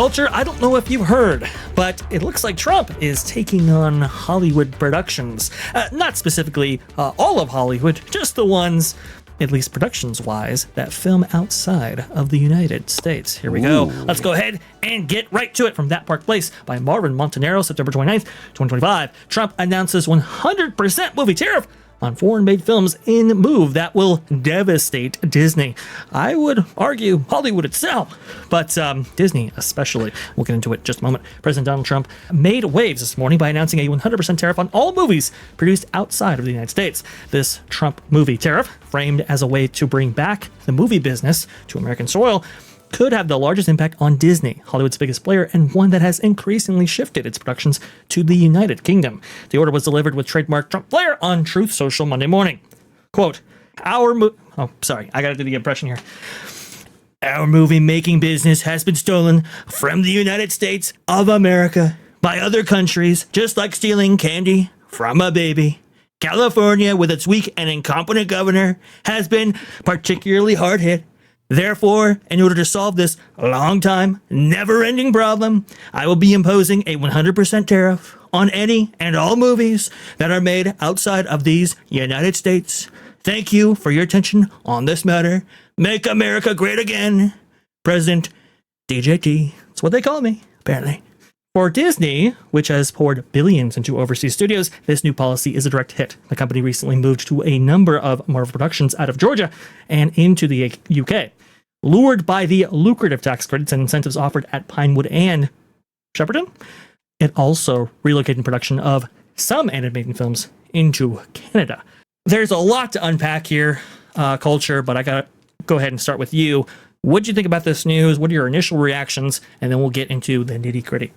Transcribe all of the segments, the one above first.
Culture, I don't know if you've heard, but it looks like Trump is taking on Hollywood productions. Not specifically all of Hollywood, just the ones, at least productions-wise, that film outside of the United States. Here we go. Let's go ahead and get right to it. From That Park Place by Marvin Montanaro, September 29th, 2025. Trump announces 100% movie tariff on foreign-made films in move that will devastate Disney. I would argue Hollywood itself, but Disney especially. We'll get into it in just a moment. President Donald Trump made waves this morning by announcing a 100% tariff on all movies produced outside of the United States. This Trump movie tariff, framed as a way to bring back the movie business to American soil, could have the largest impact on Disney, Hollywood's biggest player, and one that has increasingly shifted its productions to the United Kingdom. The order was delivered with trademark Trump flair on Truth Social Monday morning. Quote, I gotta do the impression here. Our movie-making business has been stolen from the United States of America by other countries, just like stealing candy from a baby. California, with its weak and incompetent governor, has been particularly hard hit. Therefore, in order to solve this long-time, never-ending problem, I will be imposing a 100% tariff on any and all movies that are made outside of these United States. Thank you for your attention on this matter. Make America great again. President DJT. That's what they call me, apparently. For Disney, which has poured billions into overseas studios, this new policy is a direct hit. The company recently moved to a number of Marvel productions out of Georgia and into the UK. Lured by the lucrative tax credits and incentives offered at Pinewood and Shepperton, it also relocated production of some animated films into Canada. There's a lot to unpack here, Culture, but I gotta go ahead and start with you. What'd you think about this news? What are your initial reactions? And then we'll get into the nitty-gritty.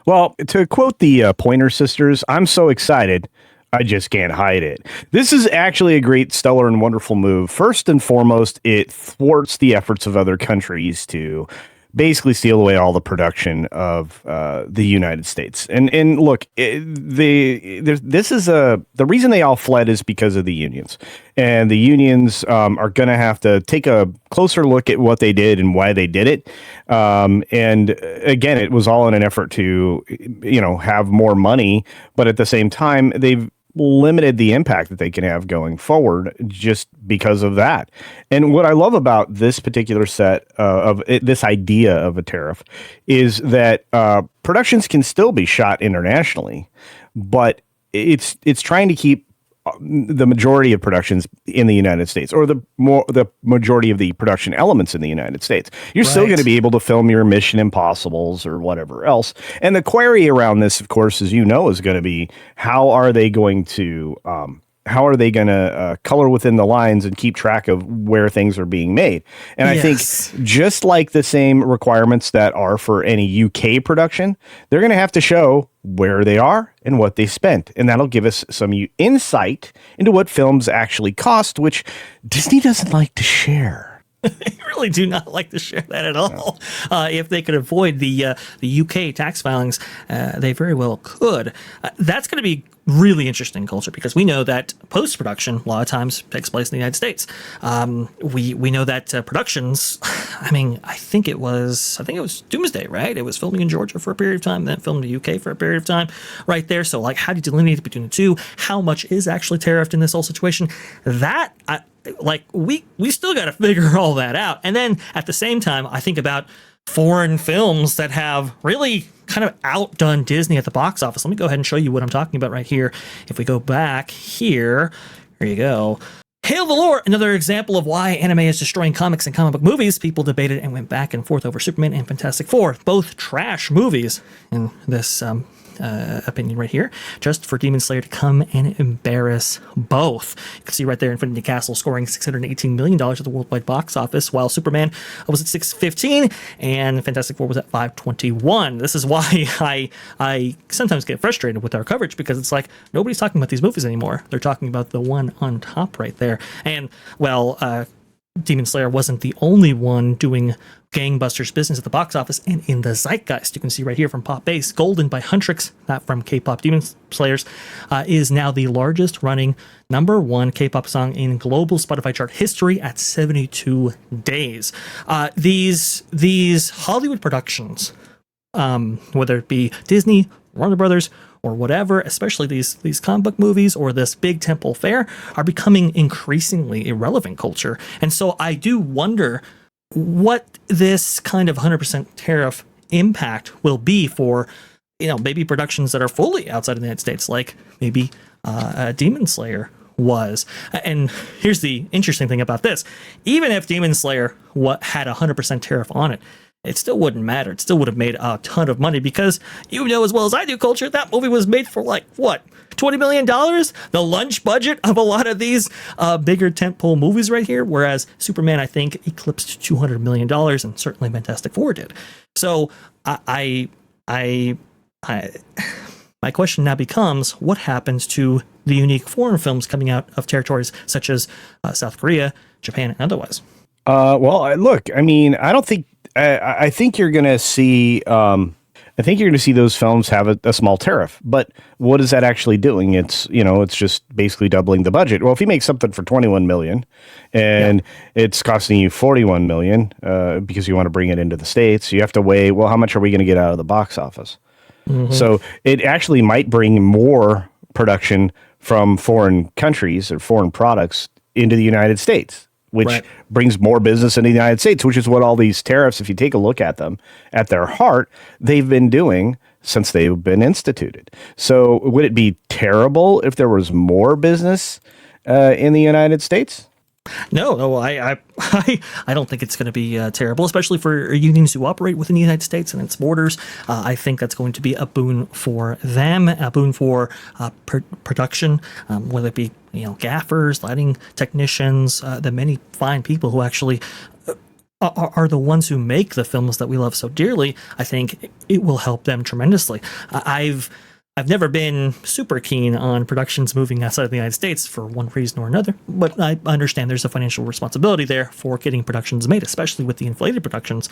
Well, to quote the Pointer Sisters, I'm so excited, I just can't hide it. This is actually a great, stellar, and wonderful move. First and foremost, it thwarts the efforts of other countries to basically steal away all the production of the United States. And look, the reason they all fled is because of the unions. And the unions are going to have to take a closer look at what they did and why they did it. And again, it was all in an effort to, have more money. But at the same time, they've limited the impact that they can have going forward just because of that. And what I love about this particular set this idea of a tariff is that productions can still be shot internationally, but it's trying to keep the majority of productions in the United States, or the majority of the production elements in the United States. You're still going to be able to film your Mission Impossibles or whatever else. And the query around this, of course, as you know, is going to be how are they going to color within the lines and keep track of where things are being made? And I think just like the same requirements that are for any UK production, they're going to have to show where they are and what they spent. And that'll give us some insight into what films actually cost, which Disney doesn't like to share. They really do not like to share that at all. No. If they could avoid the UK tax filings, they very well could. That's going to be really interesting, Culture, because we know that post-production a lot of times takes place in the United States. We know that productions, I think it was Doomsday, right? It was filming in Georgia for a period of time, then filmed in the UK for a period of time right there. So how do you delineate between the two? How much is actually tariffed in this whole situation? That, we still got to figure all that out. And then at the same time, I think about foreign films that have really kind of outdone Disney at the box office. Let me go ahead and show you what I'm talking about right here. If we go back here you go. Hail the Lord! Another example of why anime is destroying comics and comic book movies. People debated and went back and forth over Superman and Fantastic Four, both trash movies in this opinion right here, just for Demon Slayer to come and embarrass both. You can see right there Infinity Castle scoring $618 million at the worldwide box office, while Superman was at $615 and Fantastic Four was at $521. This is why I sometimes get frustrated with our coverage, because it's like nobody's talking about these movies anymore. They're talking about the one on top right there. And Demon Slayer wasn't the only one doing gangbusters business at the box office and in the zeitgeist. You can see right here from Pop Base, Golden by Huntrix, not from K-pop Demon Slayers, is now the largest running #1 K-pop song in global Spotify chart history at 72 days. These Hollywood productions whether it be Disney, Warner Brothers, or whatever, especially these comic book movies or this big temple fare, are becoming increasingly irrelevant culture. And so I do wonder what this kind of 100% tariff impact will be for, maybe productions that are fully outside of the United States, like maybe Demon Slayer was. And here's the interesting thing about this. Even if Demon Slayer had a 100% tariff on it, it still wouldn't matter. It still would have made a ton of money because as well as I do, culture, that movie was made for $20 million? The lunch budget of a lot of these bigger tentpole movies right here, whereas Superman, I think, eclipsed $200 million, and certainly Fantastic Four did. So my question now becomes, what happens to the unique foreign films coming out of territories such as South Korea, Japan, and otherwise? Look, I mean, I think you're going to see. I think you're going to see those films have a small tariff, but what is that actually doing? It's just basically doubling the budget. Well, if you make something for 21 million and it's costing you 41 million because you want to bring it into the States, you have to weigh, well, how much are we going to get out of the box office? Mm-hmm. So it actually might bring more production from foreign countries or foreign products into the United States, which brings more business into the United States, which is what all these tariffs, if you take a look at them, at their heart, they've been doing since they've been instituted. So would it be terrible if there was more business in the United States? No, I don't think it's going to be terrible, especially for unions who operate within the United States and its borders. I think that's going to be a boon for them, a boon for production, whether it be gaffers, lighting technicians, the many fine people who actually are the ones who make the films that we love so dearly. I think it will help them tremendously. I've never been super keen on productions moving outside of the United States for one reason or another, but I understand there's a financial responsibility there for getting productions made, especially with the inflated productions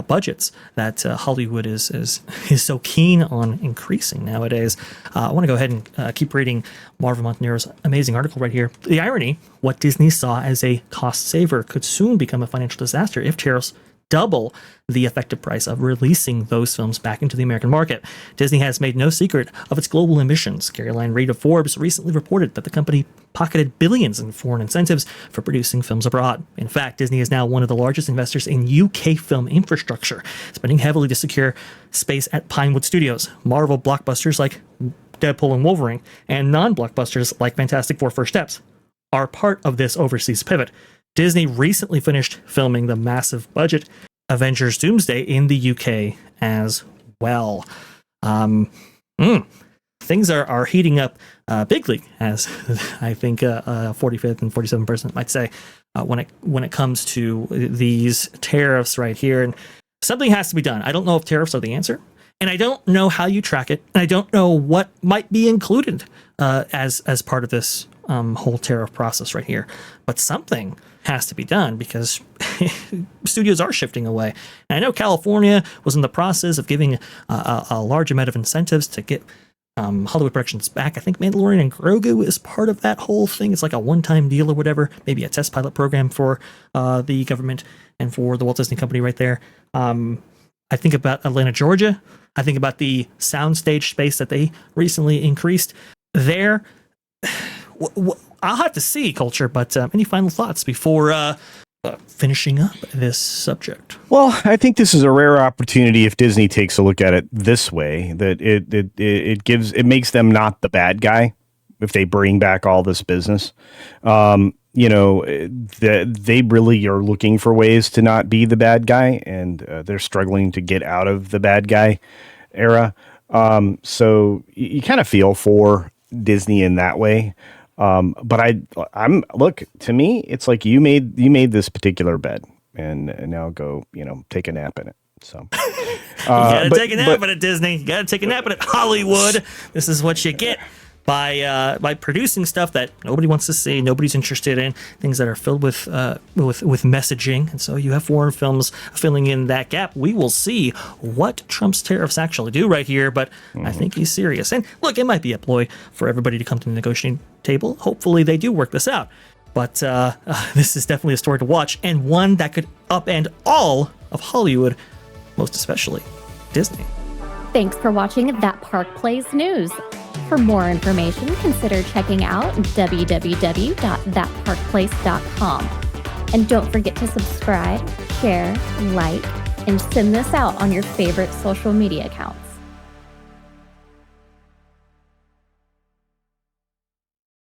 budgets that Hollywood is so keen on increasing nowadays. I want to go ahead and keep reading Marvin Montanero's amazing article right here. The irony, what Disney saw as a cost saver could soon become a financial disaster if tariffs double the effective price of releasing those films back into the American market. Disney has made no secret of its global ambitions. Caroline Reed of Forbes recently reported that the company pocketed billions in foreign incentives for producing films abroad. In fact, Disney is now one of the largest investors in UK film infrastructure, spending heavily to secure space at Pinewood Studios. Marvel blockbusters like Deadpool and Wolverine, and non-blockbusters like Fantastic Four: First Steps are part of this overseas pivot. Disney recently finished filming the massive budget Avengers Doomsday in the UK as well. Things are heating up bigly, as I think 45th and 47% might say, when it comes to these tariffs right here. And something has to be done. I don't know if tariffs are the answer, and I don't know how you track it, and I don't know what might be included as part of this whole tariff process right here. But something has to be done because studios are shifting away. And I know California was in the process of giving a large amount of incentives to get Hollywood productions back. I think Mandalorian and Grogu is part of that whole thing. It's like a one-time deal or whatever, maybe a test pilot program for the government and for the Walt Disney Company right there. I think about Atlanta, Georgia. I think about the soundstage space that they recently increased there. I'll have to see, culture, but any final thoughts before finishing up this subject? Well, I think this is a rare opportunity if Disney takes a look at it this way, that it makes them not the bad guy if they bring back all this business. They really are looking for ways to not be the bad guy, and they're struggling to get out of the bad guy era. So you kind of feel for Disney in that way. But I'm look, to me, it's like you made this particular bed and now go, take a nap in it. So you gotta take a nap at Disney. You gotta take a nap at Hollywood. This is what you get by producing stuff that nobody wants to see, nobody's interested in, things that are filled with messaging. And so you have foreign films filling in that gap. We will see what Trump's tariffs actually do right here, but I think he's serious. And look, it might be a ploy for everybody to come to the negotiating table. Hopefully they do work this out. But this is definitely a story to watch, and one that could upend all of Hollywood, most especially Disney. Thanks for watching That Park Plays News. For more information, consider checking out www.thatparkplace.com. And don't forget to subscribe, share, like, and send this out on your favorite social media accounts.